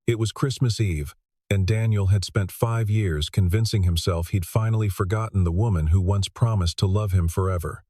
It was Christmas Eve, and Daniel had spent 5 years convincing himself he'd finally forgotten the woman who once promised to love him forever.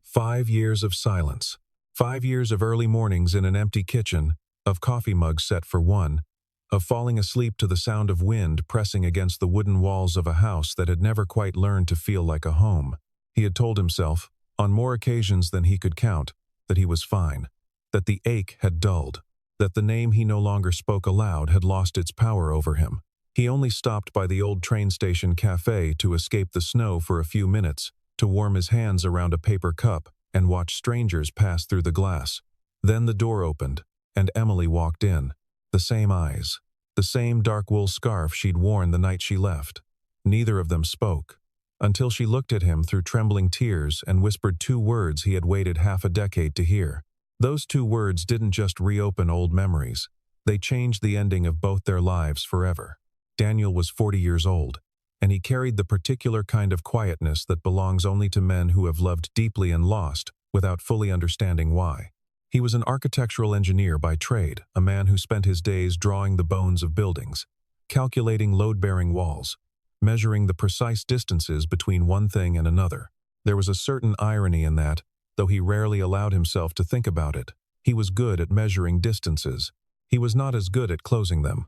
5 years of silence. 5 years of early mornings in an empty kitchen, of coffee mugs set for one, of falling asleep to the sound of wind pressing against the wooden walls of a house that had never quite learned to feel like a home. He had told himself, on more occasions than he could count, that he was fine, that the ache had dulled, that the name he no longer spoke aloud had lost its power over him. He only stopped by the old train station café to escape the snow for a few minutes, to warm his hands around a paper cup and watch strangers pass through the glass. Then the door opened, and Emily walked in. The same eyes, the same dark wool scarf she'd worn the night she left. Neither of them spoke, until she looked at him through trembling tears and whispered 2 words he had waited half a decade to hear. Those 2 words didn't just reopen old memories. They changed the ending of both their lives forever. Daniel was 40 years old, and he carried the particular kind of quietness that belongs only to men who have loved deeply and lost without fully understanding why. He was an architectural engineer by trade, a man who spent his days drawing the bones of buildings, calculating load-bearing walls, measuring the precise distances between one thing and another. There was a certain irony in that, though he rarely allowed himself to think about it. He was good at measuring distances. He was not as good at closing them.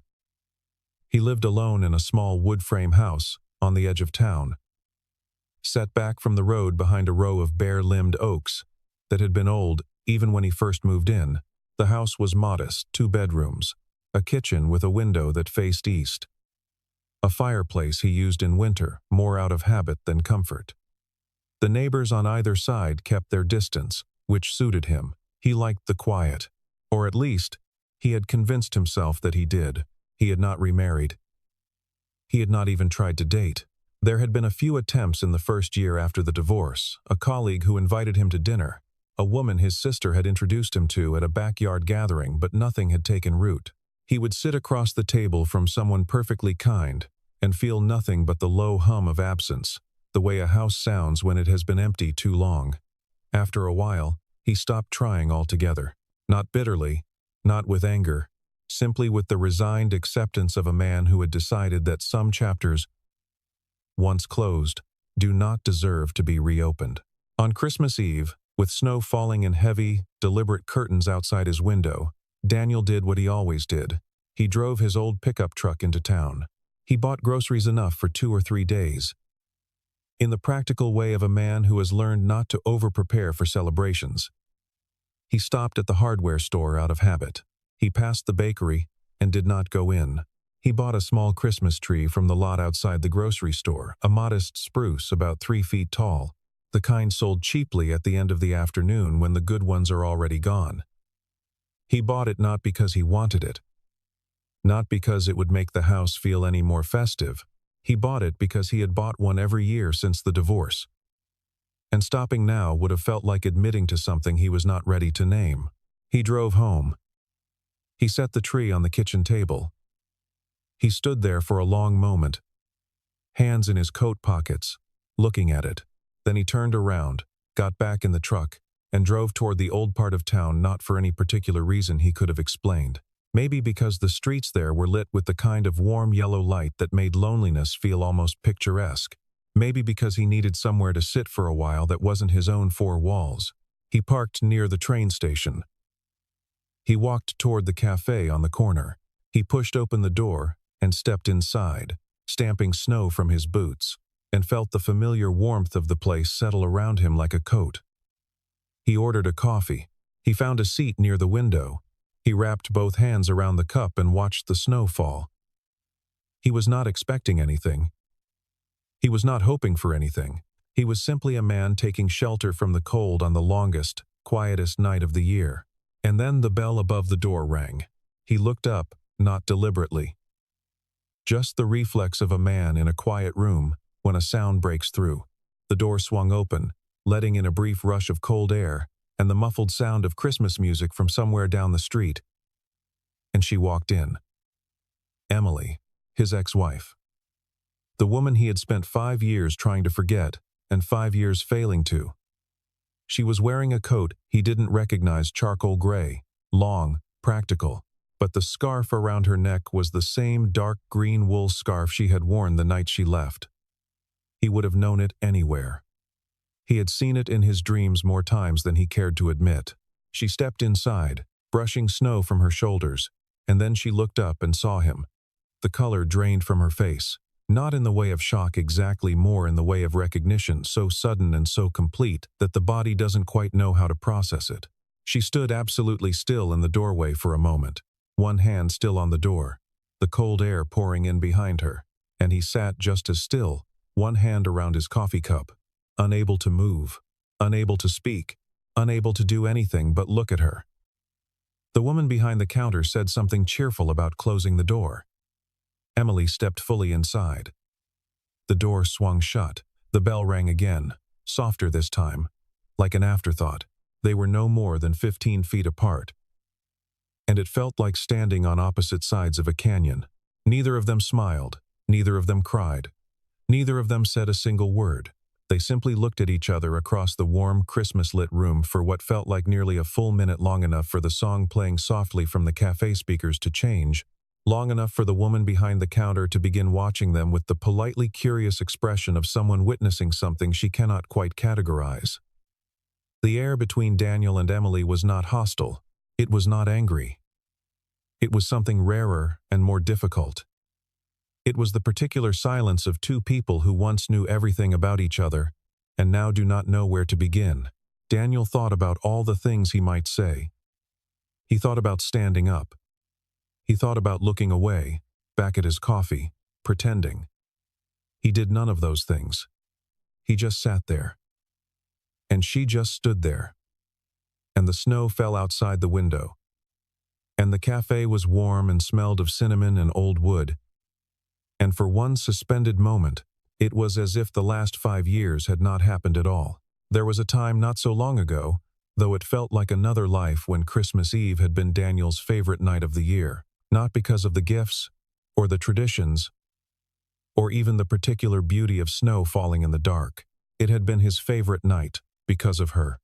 He lived alone in a small wood-frame house on the edge of town, set back from the road behind a row of bare-limbed oaks that had been old even when he first moved in. The house was modest, 2 bedrooms, a kitchen with a window that faced east, a fireplace he used in winter, more out of habit than comfort. The neighbors on either side kept their distance, which suited him. He liked the quiet, or at least, he had convinced himself that he did. He had not remarried. He had not even tried to date. There had been a few attempts in the first year after the divorce, a colleague who invited him to dinner, a woman his sister had introduced him to at a backyard gathering, but nothing had taken root. He would sit across the table from someone perfectly kind and feel nothing but the low hum of absence, the way a house sounds when it has been empty too long. After a while, he stopped trying altogether. Not bitterly, not with anger, simply with the resigned acceptance of a man who had decided that some chapters, once closed, do not deserve to be reopened. On Christmas Eve, with snow falling in heavy, deliberate curtains outside his window, Daniel did what he always did. He drove his old pickup truck into town. He bought groceries enough for 2 or 3 days. In the practical way of a man who has learned not to over-prepare for celebrations. He stopped at the hardware store out of habit. He passed the bakery and did not go in. He bought a small Christmas tree from the lot outside the grocery store, a modest spruce about 3 feet tall, the kind sold cheaply at the end of the afternoon when the good ones are already gone. He bought it not because he wanted it, not because it would make the house feel any more festive. He bought it because he had bought one every year since the divorce. And stopping now would have felt like admitting to something he was not ready to name. He drove home. He set the tree on the kitchen table. He stood there for a long moment, hands in his coat pockets, looking at it. Then he turned around, got back in the truck, and drove toward the old part of town, not for any particular reason he could have explained. Maybe because the streets there were lit with the kind of warm yellow light that made loneliness feel almost picturesque. Maybe because he needed somewhere to sit for a while that wasn't his own 4 walls. He parked near the train station. He walked toward the café on the corner. He pushed open the door and stepped inside, stamping snow from his boots, and felt the familiar warmth of the place settle around him like a coat. He ordered a coffee. He found a seat near the window. He wrapped both hands around the cup and watched the snow fall. He was not expecting anything. He was not hoping for anything. He was simply a man taking shelter from the cold on the longest, quietest night of the year. And then the bell above the door rang. He looked up, not deliberately. Just the reflex of a man in a quiet room when a sound breaks through. The door swung open, letting in a brief rush of cold air and the muffled sound of Christmas music from somewhere down the street. And she walked in. Emily, his ex-wife. The woman he had spent 5 years trying to forget and 5 years failing to. She was wearing a coat he didn't recognize, charcoal gray, long, practical. but the scarf around her neck was the same dark green wool scarf she had worn the night she left. He would have known it anywhere. He had seen it in his dreams more times than he cared to admit. She stepped inside, brushing snow from her shoulders, and then she looked up and saw him. The color drained from her face, not in the way of shock exactly, more in the way of recognition, so sudden and so complete that the body doesn't quite know how to process it. She stood absolutely still in the doorway for a moment, one hand still on the door, the cold air pouring in behind her, and he sat just as still, one hand around his coffee cup, unable to move, unable to speak, unable to do anything but look at her. The woman behind the counter said something cheerful about closing the door. Emily stepped fully inside. The door swung shut. The bell rang again, softer this time, like an afterthought. They were no more than 15 feet apart, and it felt like standing on opposite sides of a canyon. Neither of them smiled, neither of them cried, neither of them said a single word. They simply looked at each other across the warm, Christmas-lit room for what felt like nearly a full minute, long enough for the song playing softly from the cafe speakers to change, long enough for the woman behind the counter to begin watching them with the politely curious expression of someone witnessing something she cannot quite categorize. The air between Daniel and Emily was not hostile. It was not angry. It was something rarer and more difficult. It was the particular silence of two people who once knew everything about each other and now do not know where to begin. Daniel thought about all the things he might say. He thought about standing up. He thought about looking away, back at his coffee, pretending. He did none of those things. He just sat there. And she just stood there. And the snow fell outside the window. And the cafe was warm and smelled of cinnamon and old wood. And for one suspended moment, it was as if the last 5 years had not happened at all. There was a time not so long ago, though it felt like another life, when Christmas Eve had been Daniel's favorite night of the year, not because of the gifts, or the traditions, or even the particular beauty of snow falling in the dark. It had been his favorite night because of her.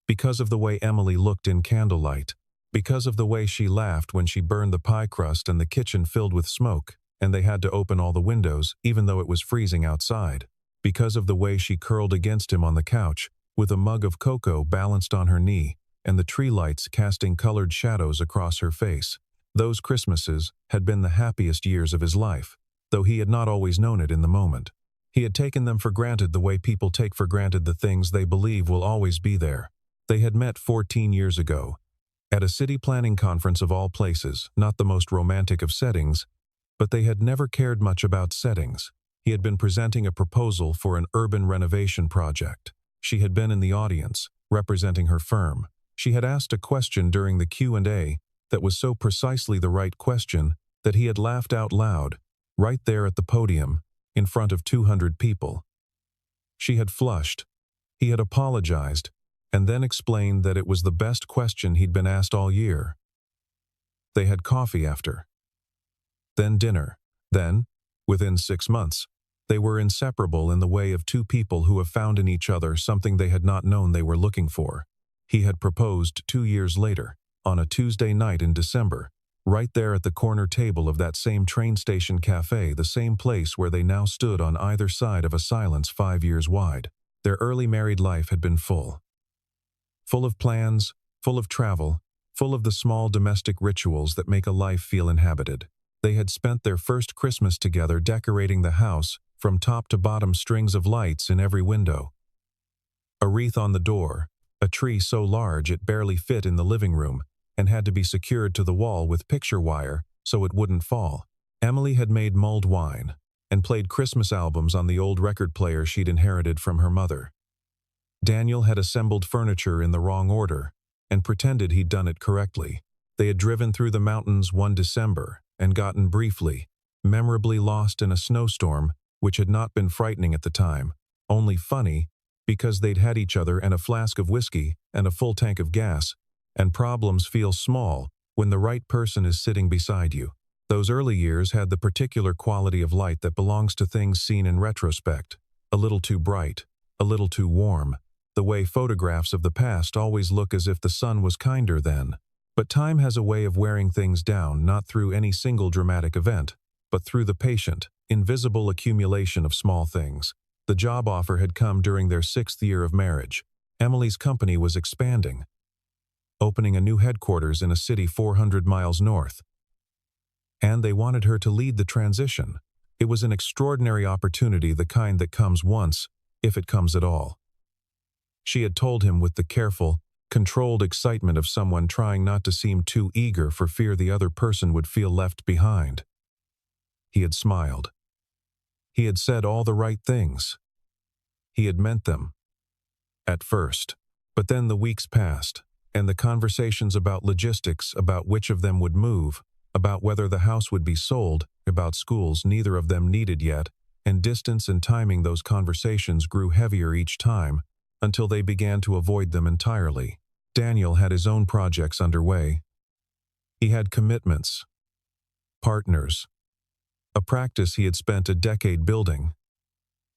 Because of the way Emily looked in candlelight, because of the way she laughed when she burned the pie crust and the kitchen filled with smoke, and they had to open all the windows, even though it was freezing outside. Because of the way she curled against him on the couch, with a mug of cocoa balanced on her knee, and the tree lights casting colored shadows across her face. Those Christmases had been the happiest years of his life, though he had not always known it in the moment. He had taken them for granted the way people take for granted the things they believe will always be there. They had met 14 years ago, at a city planning conference of all places, not the most romantic of settings, but they had never cared much about settings. He had been presenting a proposal for an urban renovation project. She had been in the audience, representing her firm. She had asked a question during the Q&A that was so precisely the right question that he had laughed out loud, right there at the podium, in front of 200 people. She had flushed. He had apologized, and then explained that it was the best question he'd been asked all year. They had coffee after. Then dinner. Then, within 6 months, they were inseparable in the way of two people who have found in each other something they had not known they were looking for. He had proposed 2 years later, on a Tuesday night in December, right there at the corner table of that same train station cafe, the same place where they now stood on either side of a silence 5 years wide. Their early married life had been full. Full of plans, full of travel, full of the small domestic rituals that make a life feel inhabited. They had spent their first Christmas together decorating the house, from top to bottom, strings of lights in every window, a wreath on the door, a tree so large it barely fit in the living room and had to be secured to the wall with picture wire so it wouldn't fall. Emily had made mulled wine and played Christmas albums on the old record player she'd inherited from her mother. Daniel had assembled furniture in the wrong order and pretended he'd done it correctly. They had driven through the mountains one December and gotten briefly, memorably lost in a snowstorm which had not been frightening at the time, only funny because they'd had each other and a flask of whiskey and a full tank of gas, and problems feel small when the right person is sitting beside you. Those early years had the particular quality of light that belongs to things seen in retrospect, a little too bright, a little too warm, the way photographs of the past always look as if the sun was kinder then. But time has a way of wearing things down, not through any single dramatic event, but through the patient, invisible accumulation of small things. The job offer had come during their 6th year of marriage. Emily's company was expanding, opening a new headquarters in a city 400 miles north. And they wanted her to lead the transition. It was an extraordinary opportunity, the kind that comes once, if it comes at all. She had told him with the careful, controlled excitement of someone trying not to seem too eager for fear the other person would feel left behind. He had smiled. He had said all the right things. He had meant them. At first. But then the weeks passed, and the conversations about logistics, about which of them would move, about whether the house would be sold, about schools neither of them needed yet, and distance and timing, those conversations grew heavier each time, until they began to avoid them entirely. Daniel had his own projects underway. He had commitments, partners, a practice he had spent a decade building.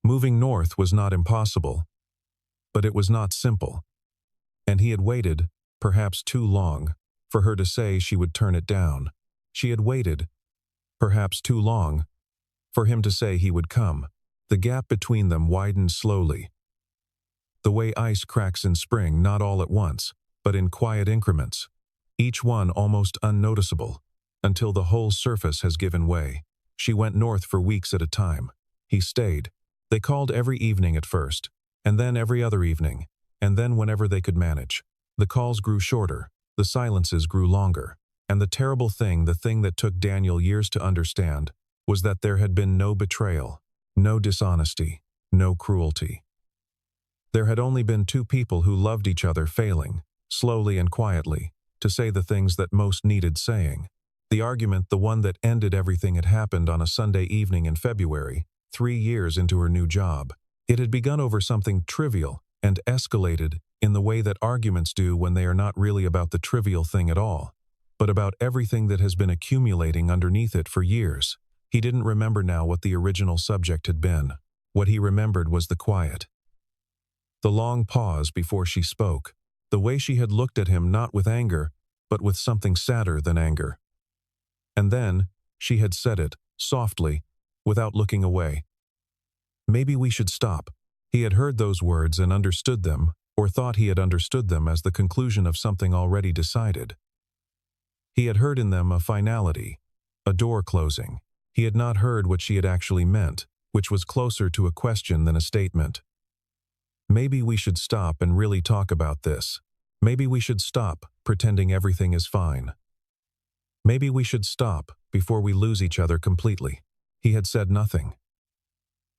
Moving north was not impossible, but it was not simple. And he had waited, perhaps too long, for her to say she would turn it down. She had waited, perhaps too long, for him to say he would come. The gap between them widened slowly. The way ice cracks in spring, not all at once, but in quiet increments, each one almost unnoticeable, until the whole surface has given way. She went north for weeks at a time. He stayed. They called every evening at first, and then every other evening, and then whenever they could manage. The calls grew shorter, the silences grew longer, and the terrible thing, the thing that took Daniel years to understand, was that there had been no betrayal, no dishonesty, no cruelty. There had only been two people who loved each other failing, slowly and quietly, to say the things that most needed saying. The argument, the one that ended everything, had happened on a Sunday evening in February, 3 years into her new job. It had begun over something trivial and escalated in the way that arguments do when they are not really about the trivial thing at all, but about everything that has been accumulating underneath it for years. He didn't remember now what the original subject had been. What he remembered was the quiet. The long pause before she spoke, the way she had looked at him not with anger, but with something sadder than anger. And then, she had said it, softly, without looking away. Maybe we should stop. He had heard those words and understood them, or thought he had understood them as the conclusion of something already decided. He had heard in them a finality, a door closing. He had not heard what she had actually meant, which was closer to a question than a statement. Maybe we should stop and really talk about this. Maybe we should stop pretending everything is fine. Maybe we should stop before we lose each other completely. He had said nothing.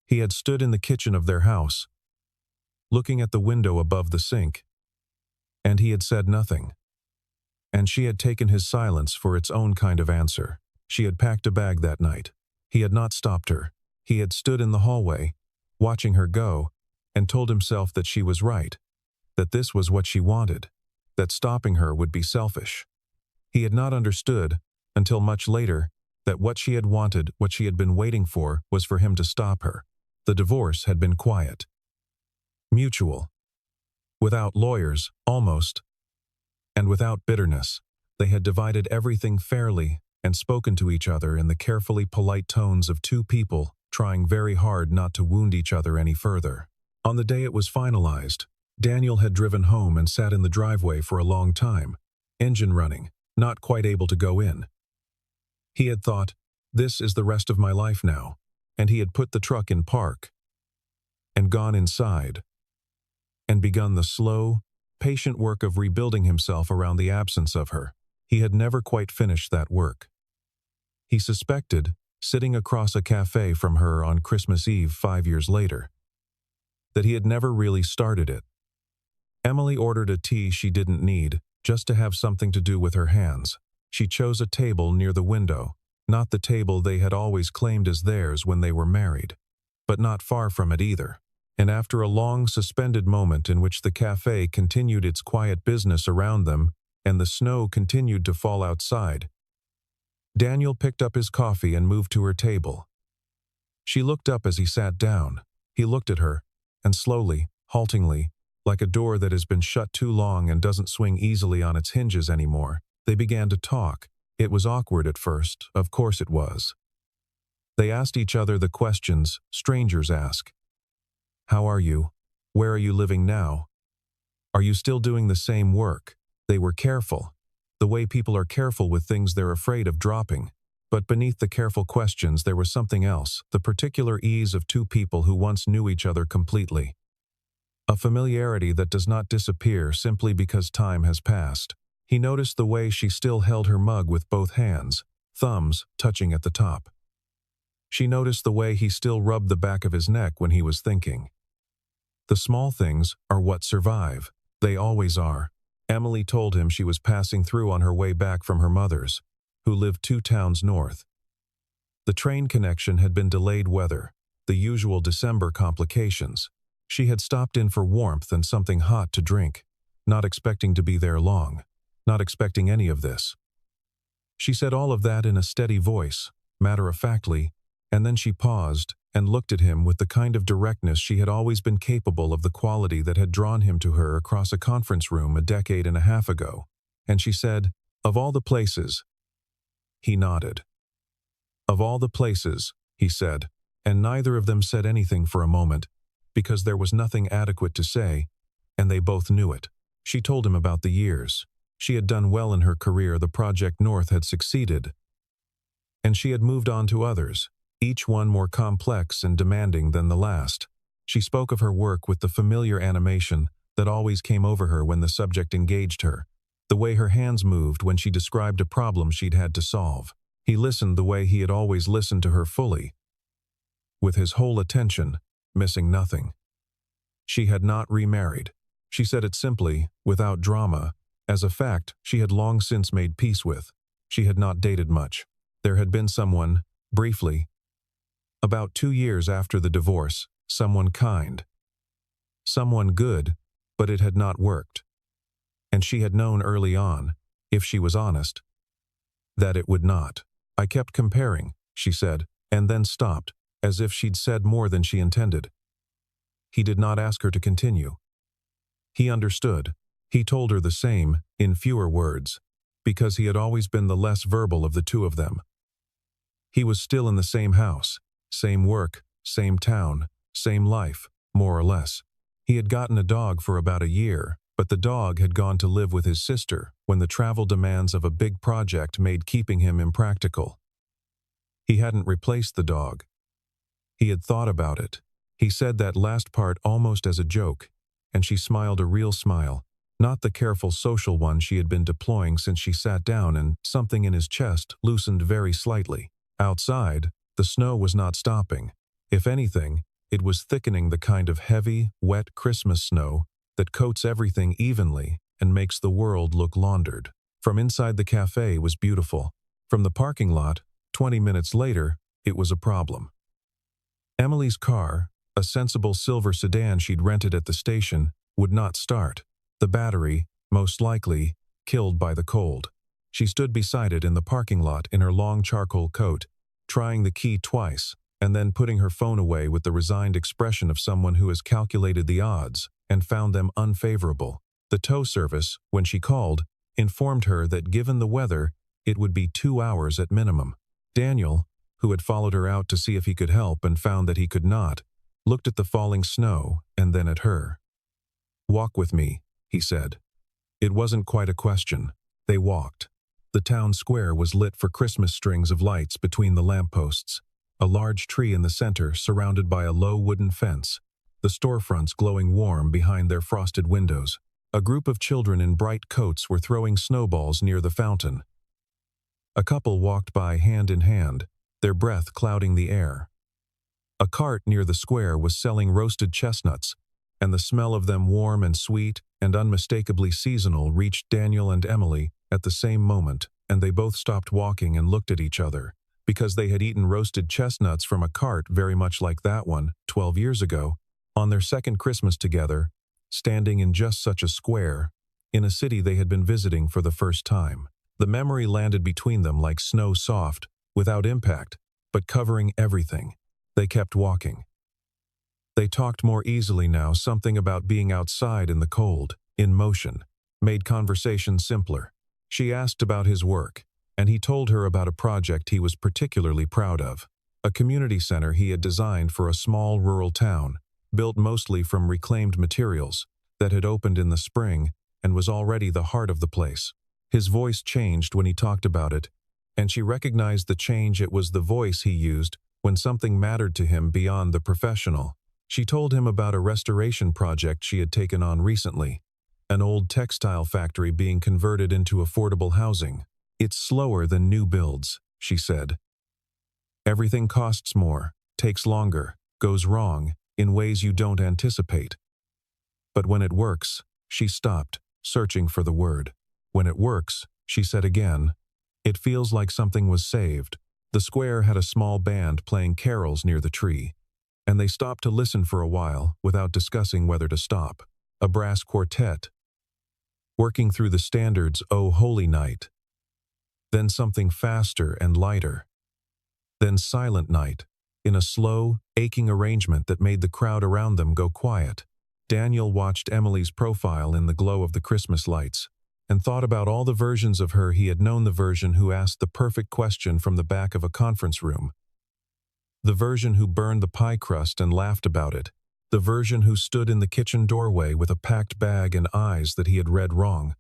He had stood in the kitchen of their house, looking at the window above the sink, and he had said nothing. And she had taken his silence for its own kind of answer. She had packed a bag that night. He had not stopped her. He had stood in the hallway, watching her go, and told himself that she was right, that this was what she wanted, that stopping her would be selfish. He had not understood, until much later, that what she had wanted, what she had been waiting for, was for him to stop her. The divorce had been quiet, mutual, without lawyers, almost, and without bitterness. They had divided everything fairly and spoken to each other in the carefully polite tones of two people trying very hard not to wound each other any further. On the day it was finalized, Daniel had driven home and sat in the driveway for a long time, engine running, not quite able to go in. He had thought, this is the rest of my life now, and he had put the truck in park and gone inside and begun the slow, patient work of rebuilding himself around the absence of her. He had never quite finished that work. He suspected, sitting across a café from her on Christmas Eve 5 years later, that he had never really started it. Emily ordered a tea she didn't need, just to have something to do with her hands. She chose a table near the window, not the table they had always claimed as theirs when they were married, but not far from it either. And after a long suspended moment in which the café continued its quiet business around them and the snow continued to fall outside, Daniel picked up his coffee and moved to her table. She looked up as he sat down. He looked at her, and slowly, haltingly, like a door that has been shut too long and doesn't swing easily on its hinges anymore, They began to talk. It was awkward at first, of course it was. They asked each other the questions strangers ask. How are you? Where are you living now? Are you still doing the same work? They were careful. The way people are careful with things they're afraid of dropping. But beneath the careful questions there was something else, the particular ease of two people who once knew each other completely. A familiarity that does not disappear simply because time has passed. He noticed the way she still held her mug with both hands, thumbs touching at the top. She noticed the way he still rubbed the back of his neck when he was thinking. The small things are what survive. They always are. Emily told him she was passing through on her way back from her mother's, who lived 2 towns north. The train connection had been delayed weather, the usual December complications. She had stopped in for warmth and something hot to drink, not expecting to be there long, not expecting any of this. She said all of that in a steady voice, matter-of-factly, and then she paused and looked at him with the kind of directness she had always been capable of, the quality that had drawn him to her across a conference room a decade and a half ago. And she said, "Of all the places." He nodded. "Of all the places," he said, and neither of them said anything for a moment, because there was nothing adequate to say, and they both knew it. She told him about the years. She had done well in her career, the Project North had succeeded, and she had moved on to others, each one more complex and demanding than the last. She spoke of her work with the familiar animation that always came over her when the subject engaged her, the way her hands moved when she described a problem she'd had to solve. He listened the way he had always listened to her, fully, with his whole attention, missing nothing. She had not remarried. She said it simply, without drama, as a fact she had long since made peace with. She had not dated much. There had been someone, briefly, about 2 years after the divorce, someone kind, someone good, but it had not worked. And she had known early on, if she was honest, that it would not. "I kept comparing," she said, and then stopped, as if she'd said more than she intended. He did not ask her to continue. He understood. He told her the same, in fewer words, because he had always been the less verbal of the two of them. He was still in the same house, same work, same town, same life, more or less. He had gotten a dog for about a year, but the dog had gone to live with his sister when the travel demands of a big project made keeping him impractical. He hadn't replaced the dog. He had thought about it. He said that last part almost as a joke, and she smiled a real smile, not the careful social one she had been deploying since she sat down, and something in his chest loosened very slightly. Outside, the snow was not stopping. If anything, it was thickening, the kind of heavy, wet Christmas snow that coats everything evenly and makes the world look laundered. From inside the café was beautiful. From the parking lot, 20 minutes later, it was a problem. Emily's car, a sensible silver sedan she'd rented at the station, would not start. The battery, most likely, killed by the cold. She stood beside it in the parking lot in her long charcoal coat, trying the key twice, and then putting her phone away with the resigned expression of someone who has calculated the odds and found them unfavorable. The tow service, when she called, informed her that given the weather, it would be 2 hours at minimum. Daniel, who had followed her out to see if he could help and found that he could not, looked at the falling snow and then at her. "Walk with me," he said. It wasn't quite a question. They walked. The town square was lit for Christmas strings of lights between the lampposts, a large tree in the center surrounded by a low wooden fence, the storefronts glowing warm behind their frosted windows. A group of children in bright coats were throwing snowballs near the fountain. A couple walked by hand in hand, their breath clouding the air. A cart near the square was selling roasted chestnuts, and the smell of them, warm and sweet and unmistakably seasonal, reached Daniel and Emily at the same moment, and they both stopped walking and looked at each other, because they had eaten roasted chestnuts from a cart very much like that one, 12 years ago, on their second Christmas together, standing in just such a square, in a city they had been visiting for the first time. The memory landed between them like snow, soft, without impact, but covering everything. They kept walking. They talked more easily now. Something about being outside in the cold, in motion, made conversation simpler. She asked about his work, and he told her about a project he was particularly proud of. A community center he had designed for a small rural town, built mostly from reclaimed materials, that had opened in the spring and was already the heart of the place. His voice changed when he talked about it, and she recognized the change. It was the voice he used when something mattered to him beyond the professional. She told him about a restoration project she had taken on recently, an old textile factory being converted into affordable housing. It's slower than new builds, she said. Everything costs more, takes longer, goes wrong, in ways you don't anticipate. But when it works, she stopped, searching for the word. When it works, she said again, it feels like something was saved. The square had a small band playing carols near the tree, and they stopped to listen for a while without discussing whether to stop. A brass quartet, working through the standards O Holy Night. Then something faster and lighter. Then Silent Night, in a slow, aching arrangement that made the crowd around them go quiet. Daniel watched Emily's profile in the glow of the Christmas lights, and thought about all the versions of her he had known. The version who asked the perfect question from the back of a conference room. The version who burned the pie crust and laughed about it. The version who stood in the kitchen doorway with a packed bag and eyes that he had read wrong.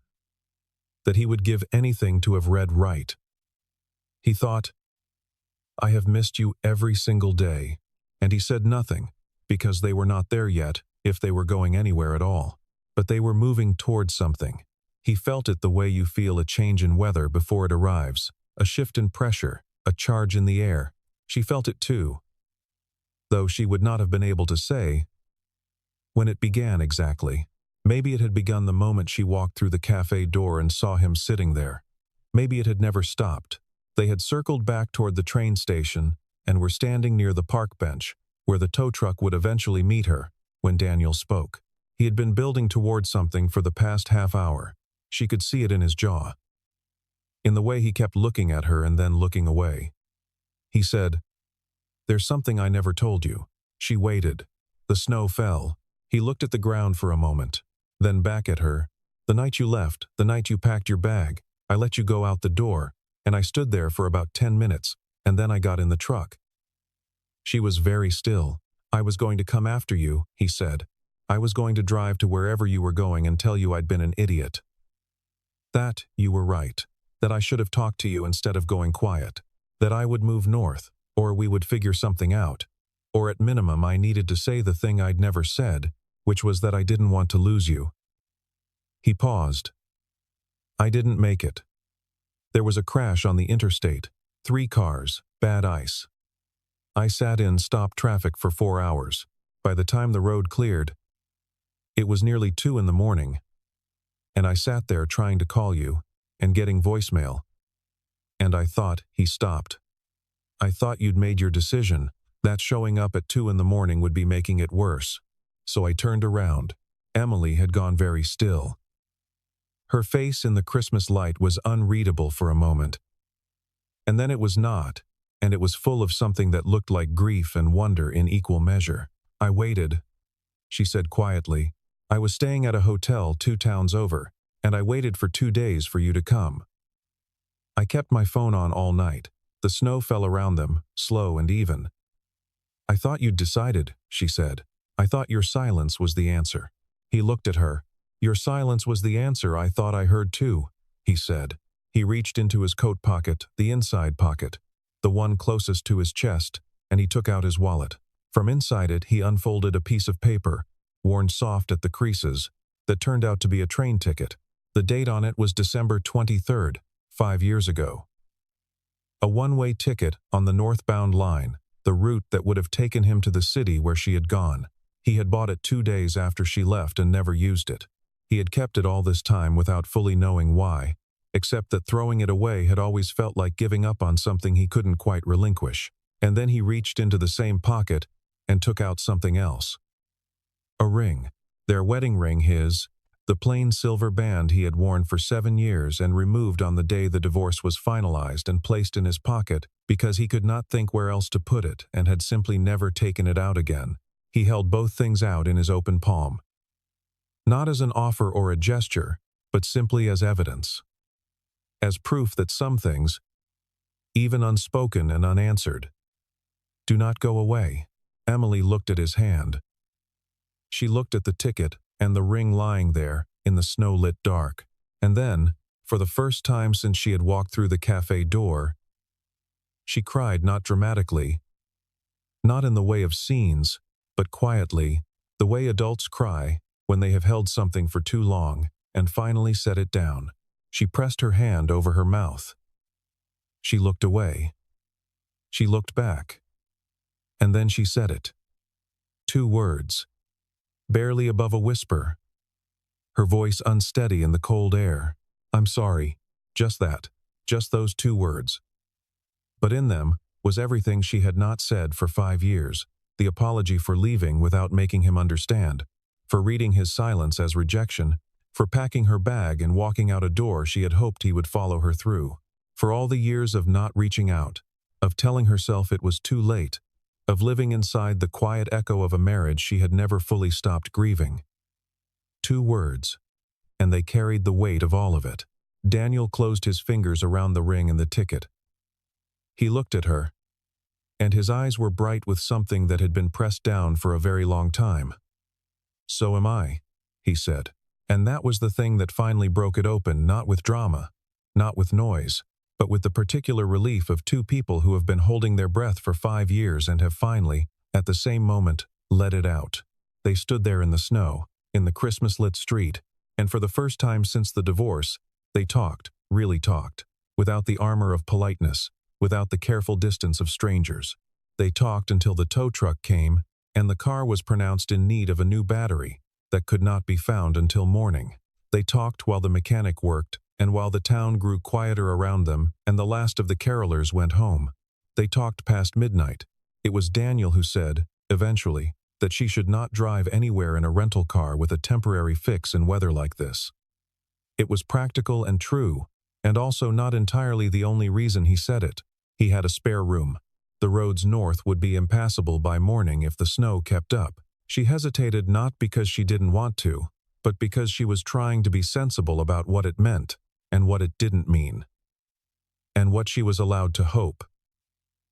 That he would give anything to have read right. He thought, I have missed you every single day. And he said nothing, because they were not there yet, if they were going anywhere at all. But they were moving towards something. He felt it the way you feel a change in weather before it arrives, a shift in pressure, a charge in the air. She felt it too, though she would not have been able to say when it began exactly. Maybe it had begun the moment she walked through the cafe door and saw him sitting there. Maybe it had never stopped. They had circled back toward the train station and were standing near the park bench, where the tow truck would eventually meet her, when Daniel spoke. He had been building toward something for the past half hour. She could see it in his jaw, in the way he kept looking at her and then looking away. He said, there's something I never told you. She waited. The snow fell. He looked at the ground for a moment, then back at her. The night you left, the night you packed your bag, I let you go out the door, and I stood there for about 10 minutes, and then I got in the truck. She was very still. I was going to come after you, he said. I was going to drive to wherever you were going and tell you I'd been an idiot. That you were right. That I should have talked to you instead of going quiet. That I would move north, or we would figure something out. Or at minimum I needed to say the thing I'd never said, which was that I didn't want to lose you. He paused. I didn't make it. There was a crash on the interstate. 3 cars, bad ice. I sat in stopped traffic for 4 hours. By the time the road cleared, it was nearly 2 in the morning. And I sat there trying to call you, and getting voicemail. And I thought, he stopped. I thought you'd made your decision, that showing up at 2 in the morning would be making it worse. So I turned around. Emily had gone very still. Her face in the Christmas light was unreadable for a moment. And then it was not, and it was full of something that looked like grief and wonder in equal measure. I waited, she said quietly. I was staying at a hotel 2 towns over, and I waited for 2 days for you to come. I kept my phone on all night. The snow fell around them, slow and even. I thought you'd decided, she said. I thought your silence was the answer. He looked at her. Your silence was the answer I thought I heard too, he said. He reached into his coat pocket, the inside pocket, the one closest to his chest, and he took out his wallet. From inside it he unfolded a piece of paper, worn soft at the creases, that turned out to be a train ticket. The date on it was December 23rd, 5 years ago. A one-way ticket on the northbound line, the route that would have taken him to the city where she had gone. He had bought it 2 days after she left and never used it. He had kept it all this time without fully knowing why, except that throwing it away had always felt like giving up on something he couldn't quite relinquish. And then he reached into the same pocket and took out something else. A ring. Their wedding ring, the plain silver band he had worn for 7 years and removed on the day the divorce was finalized and placed in his pocket because he could not think where else to put it and had simply never taken it out again. He held both things out in his open palm. Not as an offer or a gesture, but simply as evidence. as proof that some things, even unspoken and unanswered, do not go away. Emily looked at his hand. She looked at the ticket and the ring lying there in the snow-lit dark. And then, for the first time since she had walked through the cafe door, she cried, not dramatically, not in the way of scenes, but quietly, the way adults cry when they have held something for too long and finally set it down. She pressed her hand over her mouth. She looked away. She looked back. And then she said it. 2 words, barely above a whisper, her voice unsteady in the cold air. I'm sorry. Just that. Just those 2 words. But in them was everything she had not said for 5 years, the apology for leaving without making him understand, for reading his silence as rejection, for packing her bag and walking out a door she had hoped he would follow her through, for all the years of not reaching out, of telling herself it was too late, of living inside the quiet echo of a marriage she had never fully stopped grieving. 2 words, and they carried the weight of all of it. Daniel closed his fingers around the ring and the ticket. He looked at her, and his eyes were bright with something that had been pressed down for a very long time. So am I, he said. And that was the thing that finally broke it open, not with drama, not with noise, but with the particular relief of 2 people who have been holding their breath for 5 years and have finally, at the same moment, let it out. They stood there in the snow, in the Christmas-lit street, and for the first time since the divorce, they talked, really talked, without the armor of politeness, without the careful distance of strangers. They talked until the tow truck came, and the car was pronounced in need of a new battery that could not be found until morning. They talked while the mechanic worked, and while the town grew quieter around them and the last of the carolers went home. They talked past midnight. It was Daniel who said, eventually, that she should not drive anywhere in a rental car with a temporary fix in weather like this. It was practical and true, and also not entirely the only reason he said it. He had a spare room. The roads north would be impassable by morning if the snow kept up. She hesitated not because she didn't want to, but because she was trying to be sensible about what it meant and what it didn't mean, and what she was allowed to hope.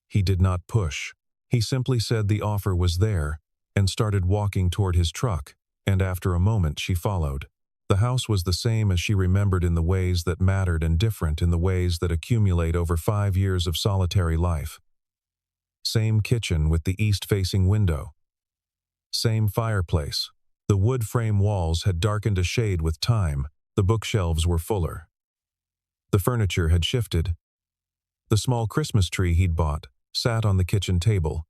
He did not push. He simply said the offer was there and started walking toward his truck, and after a moment she followed. The house was the same as she remembered in the ways that mattered and different in the ways that accumulate over 5 years of solitary life. Same kitchen with the east-facing window. Same fireplace. The wood frame walls had darkened a shade with time. The bookshelves were fuller. The furniture had shifted. The small Christmas tree he'd bought sat on the kitchen table,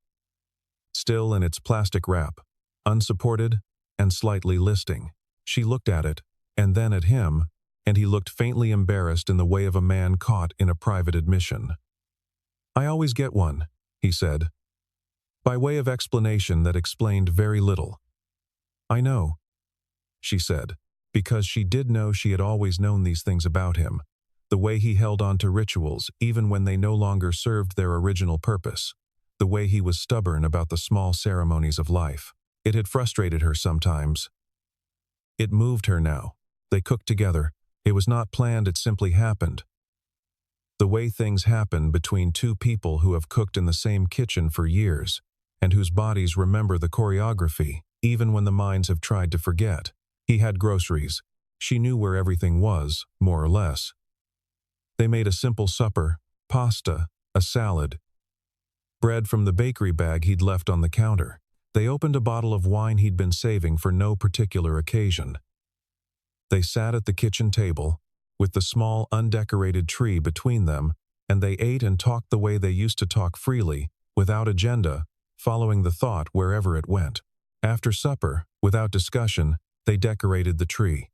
still in its plastic wrap, unsupported and slightly listing. She looked at it, and then at him, and he looked faintly embarrassed in the way of a man caught in a private admission. "I always get one," he said, by way of explanation that explained very little. "I know," she said, because she did know she had always known these things about him, the way he held on to rituals even when they no longer served their original purpose, the way he was stubborn about the small ceremonies of life. It had frustrated her sometimes. It moved her now. They cooked together. It was not planned, it simply happened. The way things happen between 2 people who have cooked in the same kitchen for years, and whose bodies remember the choreography, even when the minds have tried to forget. He had groceries. She knew where everything was, more or less. They made a simple supper, pasta, a salad, bread from the bakery bag he'd left on the counter. They opened a bottle of wine he'd been saving for no particular occasion. They sat at the kitchen table, with the small undecorated tree between them, and they ate and talked the way they used to talk freely, without agenda, following the thought wherever it went. After supper, without discussion, they decorated the tree.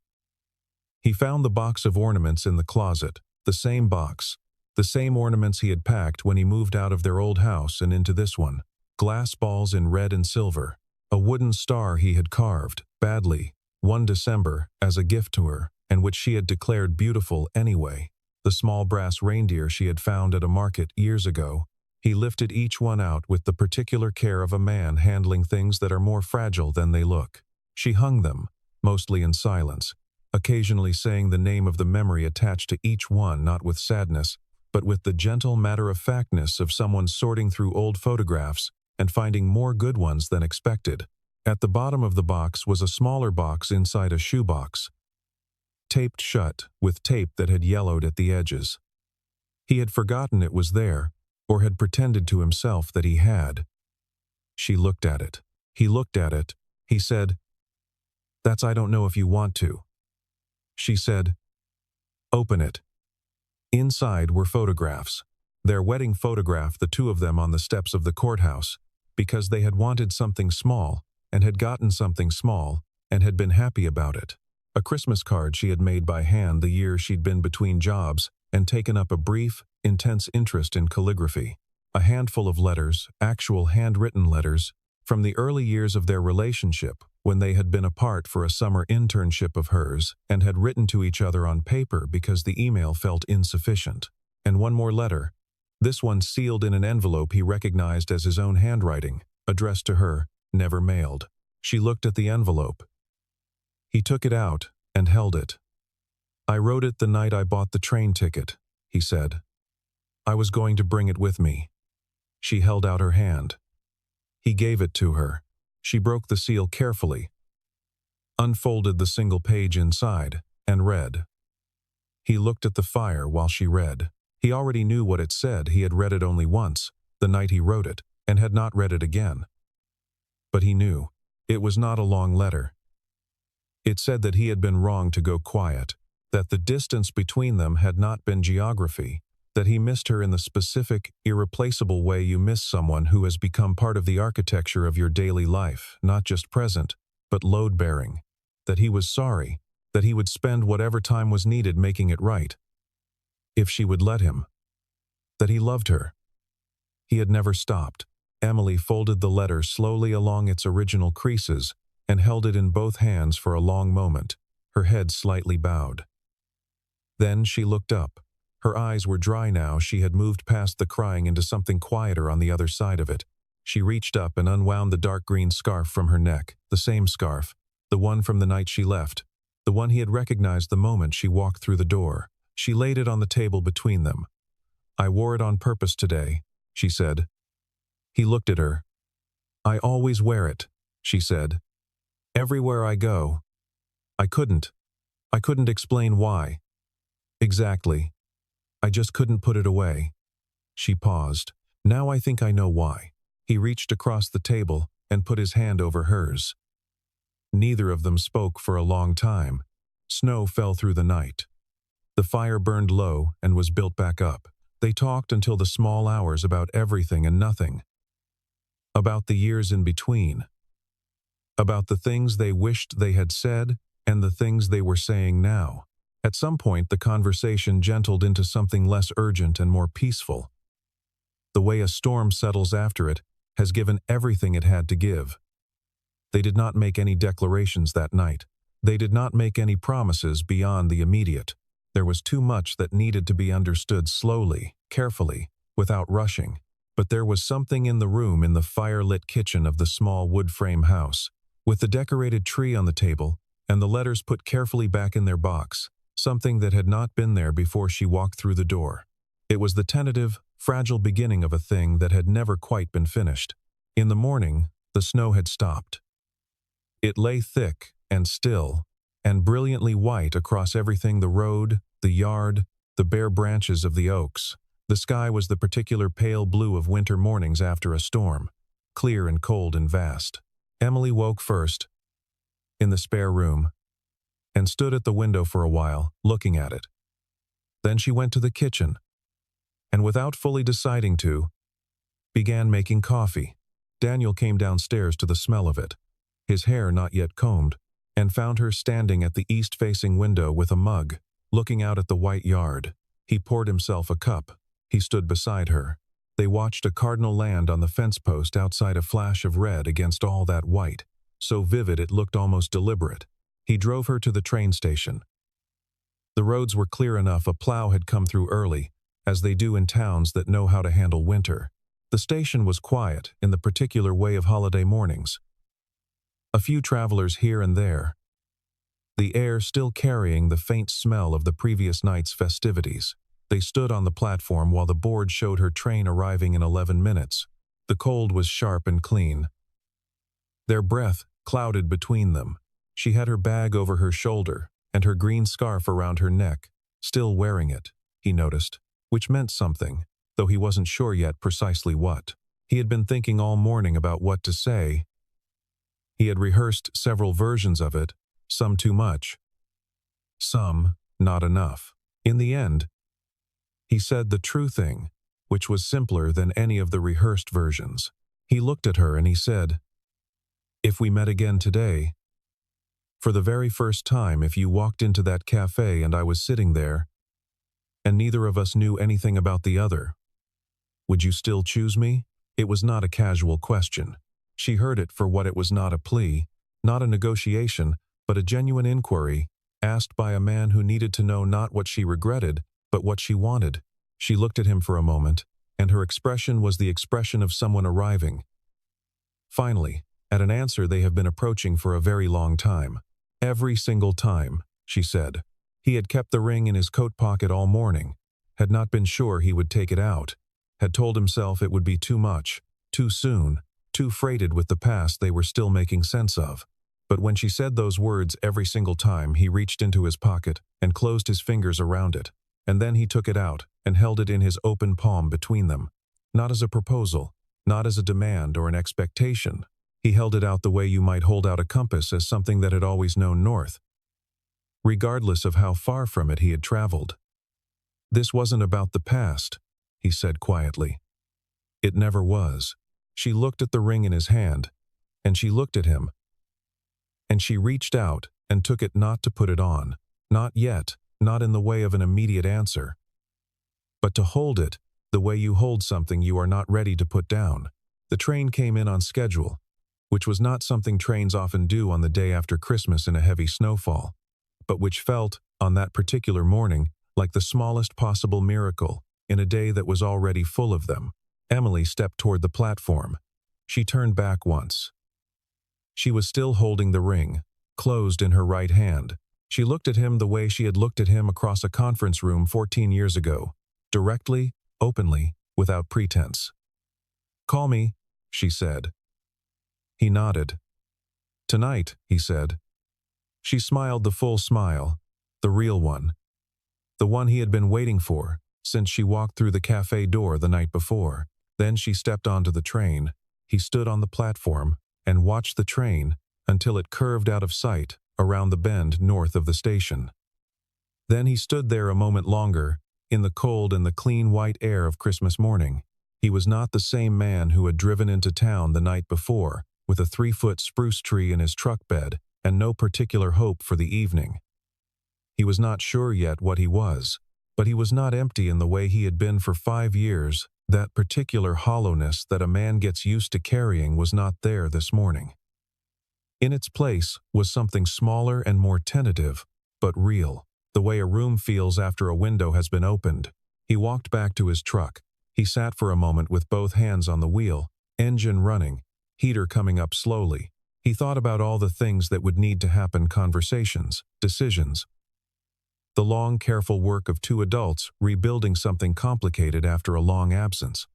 He found the box of ornaments in the closet, the same box, the same ornaments he had packed when he moved out of their old house and into this one. Glass balls in red and silver, a wooden star he had carved, badly, one December, as a gift to her, and which she had declared beautiful anyway, the small brass reindeer she had found at a market years ago. He lifted each one out with the particular care of a man handling things that are more fragile than they look. She hung them, mostly in silence. occasionally saying the name of the memory attached to each one, not with sadness, but with the gentle matter-of-factness of someone sorting through old photographs and finding more good ones than expected. At the bottom of the box was a smaller box inside a shoebox, taped shut with tape that had yellowed at the edges. He had forgotten it was there, or had pretended to himself that he had. She looked at it. He looked at it. He said, "That's I don't know if you want to." She said, "Open it." Inside were photographs. Their wedding photograph, the two of them on the steps of the courthouse, because they had wanted something small, and had gotten something small, and had been happy about it. A Christmas card she had made by hand the year she'd been between jobs and taken up a brief, intense interest in calligraphy. A handful of letters, actual handwritten letters, from the early years of their relationship, when they had been apart for a summer internship of hers and had written to each other on paper because the email felt insufficient. And one more letter, this one sealed in an envelope he recognized as his own handwriting, addressed to her, never mailed. She looked at the envelope. He took it out and held it. "I wrote it the night I bought the train ticket," he said. "I was going to bring it with me." She held out her hand. He gave it to her. She broke the seal carefully, unfolded the single page inside, and read. He looked at the fire while she read. He already knew what it said. He had read it only once, the night he wrote it, and had not read it again. But he knew. It was not a long letter. It said that he had been wrong to go quiet, that the distance between them had not been geography, that he missed her in the specific, irreplaceable way you miss someone who has become part of the architecture of your daily life, not just present, but load-bearing, that he was sorry, that he would spend whatever time was needed making it right, if she would let him, that he loved her. He had never stopped. Emily folded the letter slowly along its original creases and held it in both hands for a long moment, her head slightly bowed. Then she looked up. Her eyes were dry now. She had moved past the crying into something quieter on the other side of it. She reached up and unwound the dark green scarf from her neck, the same scarf, the one from the night she left, the one he had recognized the moment she walked through the door. She laid it on the table between them. "I wore it on purpose today," she said. He looked at her. "I always wear it," she said. "Everywhere I go." I couldn't explain why. Exactly. I just couldn't put it away." She paused. "Now I think I know why." He reached across the table and put his hand over hers. Neither of them spoke for a long time. Snow fell through the night. The fire burned low and was built back up. They talked until the small hours about everything and nothing. About the years in between. About the things they wished they had said and the things they were saying now. At some point, the conversation gentled into something less urgent and more peaceful. The way a storm settles after it has given everything it had to give. They did not make any declarations that night. They did not make any promises beyond the immediate. There was too much that needed to be understood slowly, carefully, without rushing. But there was something in the room, in the fire-lit kitchen of the small wood-frame house, with the decorated tree on the table and the letters put carefully back in their box, something that had not been there before she walked through the door. It was the tentative, fragile beginning of a thing that had never quite been finished. In the morning, the snow had stopped. It lay thick and still and brilliantly white across everything: the road, the yard, the bare branches of the oaks. The sky was the particular pale blue of winter mornings after a storm, clear and cold and vast. Emily woke first, in the spare room, and stood at the window for a while, looking at it. Then she went to the kitchen, and without fully deciding to, began making coffee. Daniel came downstairs to the smell of it, his hair not yet combed, and found her standing at the east-facing window with a mug, looking out at the white yard. He poured himself a cup. He stood beside her. They watched a cardinal land on the fence post outside, a flash of red against all that white, so vivid it looked almost deliberate. He drove her to the train station. The roads were clear enough. A plow had come through early, as they do in towns that know how to handle winter. The station was quiet in the particular way of holiday mornings. A few travelers here and there. the air still carrying the faint smell of the previous night's festivities. They stood on the platform while the board showed her train arriving in 11 minutes. The cold was sharp and clean. Their breath clouded between them. She had her bag over her shoulder and her green scarf around her neck, still wearing it, he noticed, which meant something, though he wasn't sure yet precisely what. He had been thinking all morning about what to say. He had rehearsed several versions of it, some too much, some not enough. In the end, he said the true thing, which was simpler than any of the rehearsed versions. He looked at her and he said, "If we met again today, for the very first time, if you walked into that café and I was sitting there, and neither of us knew anything about the other, would you still choose me?" It was not a casual question. She heard it for what it was, not a plea, not a negotiation, but a genuine inquiry, asked by a man who needed to know not what she regretted, but what she wanted. She looked at him for a moment, and her expression was the expression of someone arriving, finally, at an answer they have been approaching for a very long time. Every single time, she said. He had kept the ring in his coat pocket all morning, had not been sure he would take it out, had told himself it would be too much, too soon, too freighted with the past they were still making sense of. But when she said those words every single time, he reached into his pocket and closed his fingers around it, and then he took it out and held it in his open palm between them. Not as a proposal, not as a demand or an expectation. He held it out the way you might hold out a compass, as something that had always known north, regardless of how far from it he had traveled. "This wasn't about the past," he said quietly. "It never was." She looked at the ring in his hand, and she looked at him, and she reached out and took it, not to put it on, not yet, not in the way of an immediate answer, but to hold it the way you hold something you are not ready to put down. The train came in on schedule, which was not something trains often do on the day after Christmas in a heavy snowfall, but which felt, on that particular morning, like the smallest possible miracle in a day that was already full of them. Emily stepped toward the platform. She turned back once. She was still holding the ring, closed in her right hand. She looked at him the way she had looked at him across a conference room 14 years ago, directly, openly, without pretense. "Call me," she said. He nodded. "Tonight," he said. She smiled the full smile, the real one, the one he had been waiting for since she walked through the cafe door the night before. Then she stepped onto the train. He stood on the platform and watched the train until it curved out of sight around the bend north of the station. Then he stood there a moment longer, in the cold and the clean white air of Christmas morning. He was not the same man who had driven into town the night before, with a 3-foot spruce tree in his truck bed and no particular hope for the evening. He was not sure yet what he was, but he was not empty in the way he had been for 5 years. That particular hollowness that a man gets used to carrying was not there this morning. In its place was something smaller and more tentative, but real, the way a room feels after a window has been opened. He walked back to his truck. He sat for a moment with both hands on the wheel, engine running, heater coming up slowly. He thought about all the things that would need to happen: conversations, decisions, the long, careful work of 2 adults rebuilding something complicated after a long absence.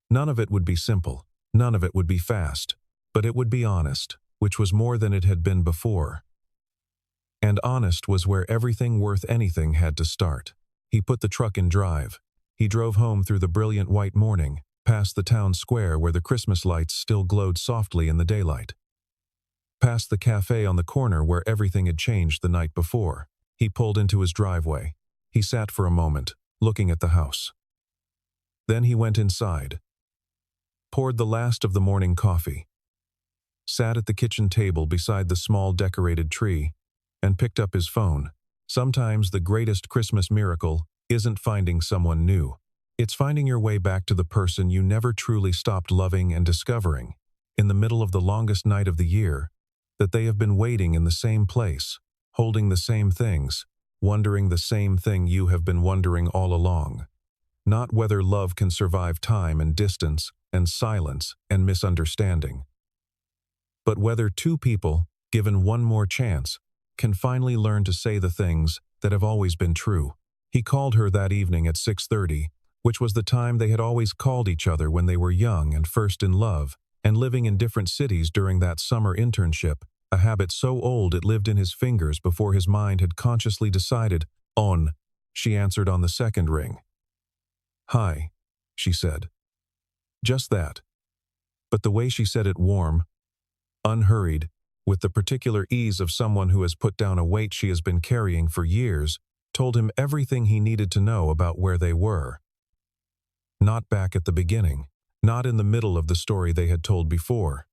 None of it would be simple, none of it would be fast, but it would be honest, which was more than it had been before. And honest was where everything worth anything had to start. He put the truck in drive. He drove home through the brilliant white morning, past the town square where the Christmas lights still glowed softly in the daylight, past the cafe on the corner where everything had changed the night before. He pulled into his driveway. He sat for a moment, looking at the house. Then he went inside, poured the last of the morning coffee, sat at the kitchen table beside the small decorated tree, and picked up his phone. Sometimes the greatest Christmas miracle isn't finding someone new. It's finding your way back to the person you never truly stopped loving and discovering, in the middle of the longest night of the year, that they have been waiting in the same place, holding the same things, wondering the same thing you have been wondering all along. Not whether love can survive time and distance and silence and misunderstanding, but whether 2 people, given one more chance, can finally learn to say the things that have always been true. He called her that evening at 6:30, which was the time they had always called each other when they were young and first in love, and living in different cities during that summer internship, a habit so old it lived in his fingers before his mind had consciously decided on. She answered on the second ring. "Hi," she said. Just that. But the way she said it, warm, unhurried, with the particular ease of someone who has put down a weight she has been carrying for years, told him everything he needed to know about where they were. Not back at the beginning, not in the middle of the story they had told before.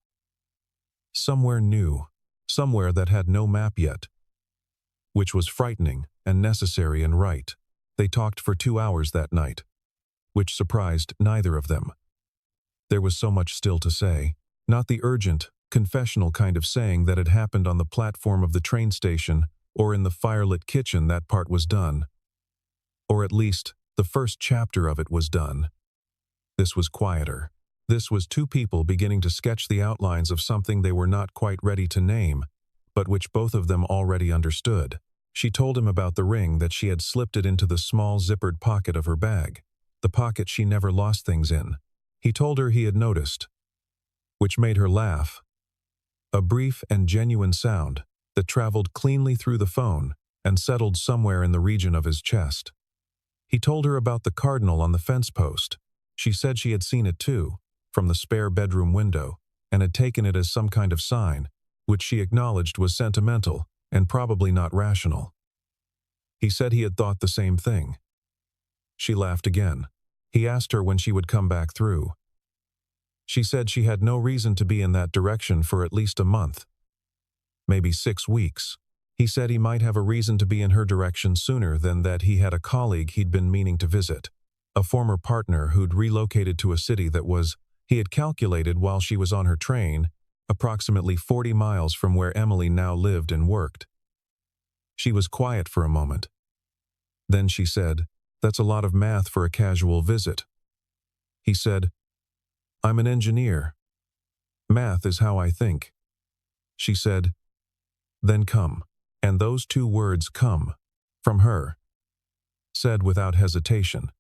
Somewhere new, somewhere that had no map yet. Which was frightening and necessary and right. They talked for 2 hours that night, which surprised neither of them. There was so much still to say, not the urgent, confessional kind of saying that had happened on the platform of the train station or in the firelit kitchen. That part was done. Or at least, the first chapter of it was done. This was quieter. This was two people beginning to sketch the outlines of something they were not quite ready to name, but which both of them already understood. She told him about the ring, that she had slipped it into the small zippered pocket of her bag, the pocket she never lost things in. He told her he had noticed, which made her laugh. A brief and genuine sound that traveled cleanly through the phone and settled somewhere in the region of his chest. He told her about the cardinal on the fence post. She said she had seen it too, from the spare bedroom window, and had taken it as some kind of sign, which she acknowledged was sentimental and probably not rational. He said he had thought the same thing. She laughed again. He asked her when she would come back through. She said she had no reason to be in that direction for at least a month. Maybe 6 weeks. He said he might have a reason to be in her direction sooner than that. He had a colleague he'd been meaning to visit, a former partner who'd relocated to a city that was, he had calculated while she was on her train, approximately 40 miles from where Emily now lived and worked. She was quiet for a moment. Then she said, "That's a lot of math for a casual visit." He said, "I'm an engineer. Math is how I think." She said, "Then come." And those 2 words, "come," from her, said without hesitation,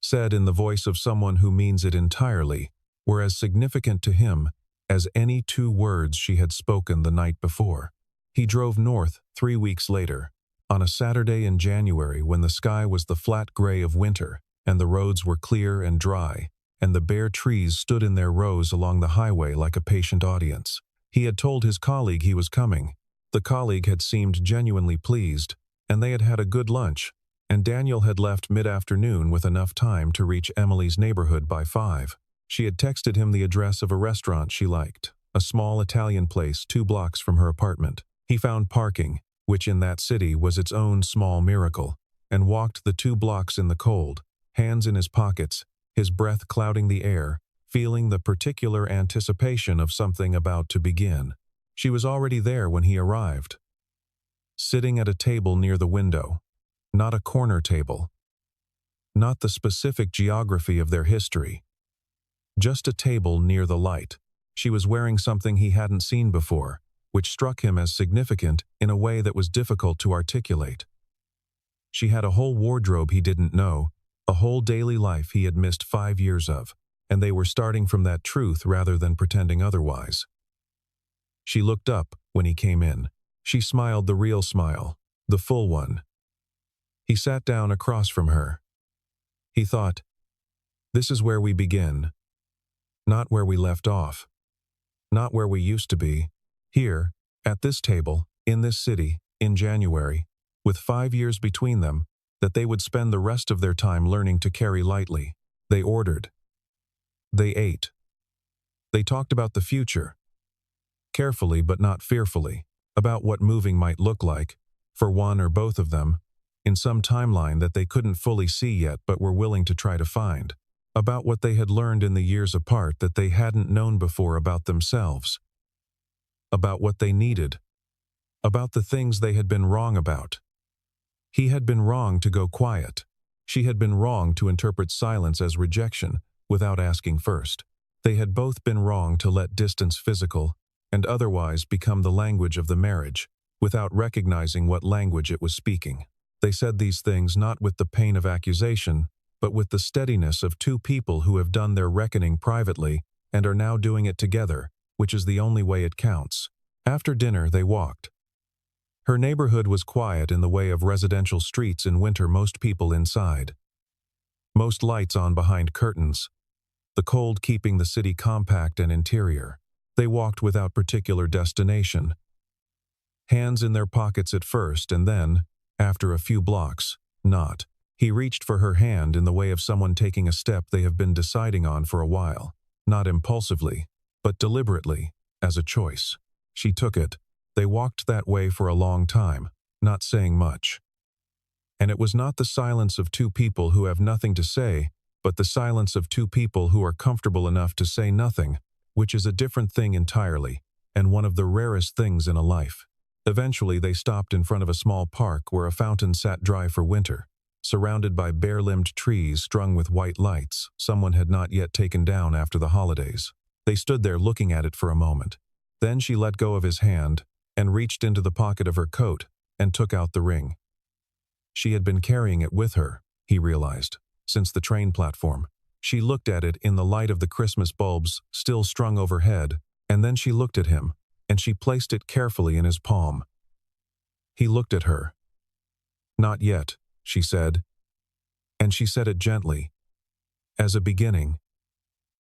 said in the voice of someone who means it entirely, were as significant to him as any 2 words she had spoken the night before. He drove north 3 weeks later, on a Saturday in January when the sky was the flat gray of winter and the roads were clear and dry, and the bare trees stood in their rows along the highway like a patient audience. He had told his colleague he was coming. The colleague had seemed genuinely pleased, and they had had a good lunch, and Daniel had left mid-afternoon with enough time to reach Emily's neighborhood by 5. She had texted him the address of a restaurant she liked, a small Italian place 2 blocks from her apartment. He found parking, which in that city was its own small miracle, and walked the 2 blocks in the cold, hands in his pockets, his breath clouding the air, feeling the particular anticipation of something about to begin. She was already there when he arrived, sitting at a table near the window, not a corner table, not the specific geography of their history, just a table near the light. She was wearing something he hadn't seen before, which struck him as significant in a way that was difficult to articulate. She had a whole wardrobe he didn't know, a whole daily life he had missed 5 years of, and they were starting from that truth rather than pretending otherwise. She looked up when he came in. She smiled the real smile, the full one. He sat down across from her. He thought, "This is where we begin. Not where we left off. Not where we used to be. Here, at this table, in this city, in January, with 5 years between them, that they would spend the rest of their time learning to carry lightly." They ordered. They ate. They talked about the future. Carefully but not fearfully, about what moving might look like, for one or both of them, in some timeline that they couldn't fully see yet but were willing to try to find, about what they had learned in the years apart that they hadn't known before about themselves, about what they needed, about the things they had been wrong about. He had been wrong to go quiet. She had been wrong to interpret silence as rejection without asking first. They had both been wrong to let distance, physical and otherwise, become the language of the marriage. without recognizing what language it was speaking. They said these things not with the pain of accusation, but with the steadiness of two people who have done their reckoning privately and are now doing it together, which is the only way it counts. After dinner, they walked. Her neighborhood was quiet in the way of residential streets in winter, most people inside. Most lights on behind curtains, the cold keeping the city compact and interior. They walked without particular destination. Hands in their pockets at first, and then, after a few blocks, not. He reached for her hand in the way of someone taking a step they have been deciding on for a while. Not impulsively, but deliberately, as a choice. She took it. They walked that way for a long time, not saying much. And it was not the silence of two people who have nothing to say, but the silence of two people who are comfortable enough to say nothing, which is a different thing entirely, and one of the rarest things in a life. Eventually they stopped in front of a small park where a fountain sat dry for winter, surrounded by bare-limbed trees strung with white lights someone had not yet taken down after the holidays. They stood there looking at it for a moment. Then she let go of his hand and reached into the pocket of her coat and took out the ring. She had been carrying it with her, he realized, since the train platform. She looked at it in the light of the Christmas bulbs still strung overhead, and then she looked at him, and she placed it carefully in his palm. He looked at her. "Not yet," she said. And she said it gently. "As a beginning,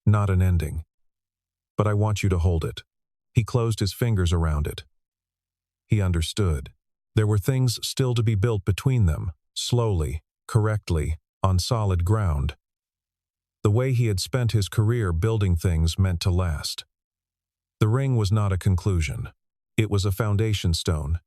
not an ending. But I want you to hold it." He closed his fingers around it. He understood. There were things still to be built between them, slowly, correctly, on solid ground. The way he had spent his career building things meant to last. The ring was not a conclusion. It was a foundation stone.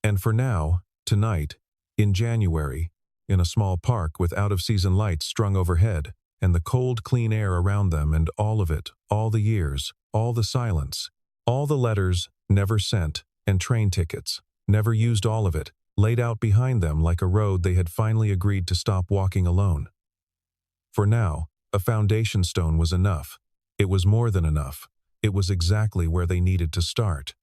And for now, tonight, in January, in a small park with out-of-season lights strung overhead, and the cold, clean air around them, and all of it, all the years, all the silence, all the letters never sent, and train tickets, never used, all of it, laid out behind them like a road they had finally agreed to stop walking alone. For now, a foundation stone was enough. It was more than enough. It was exactly where they needed to start.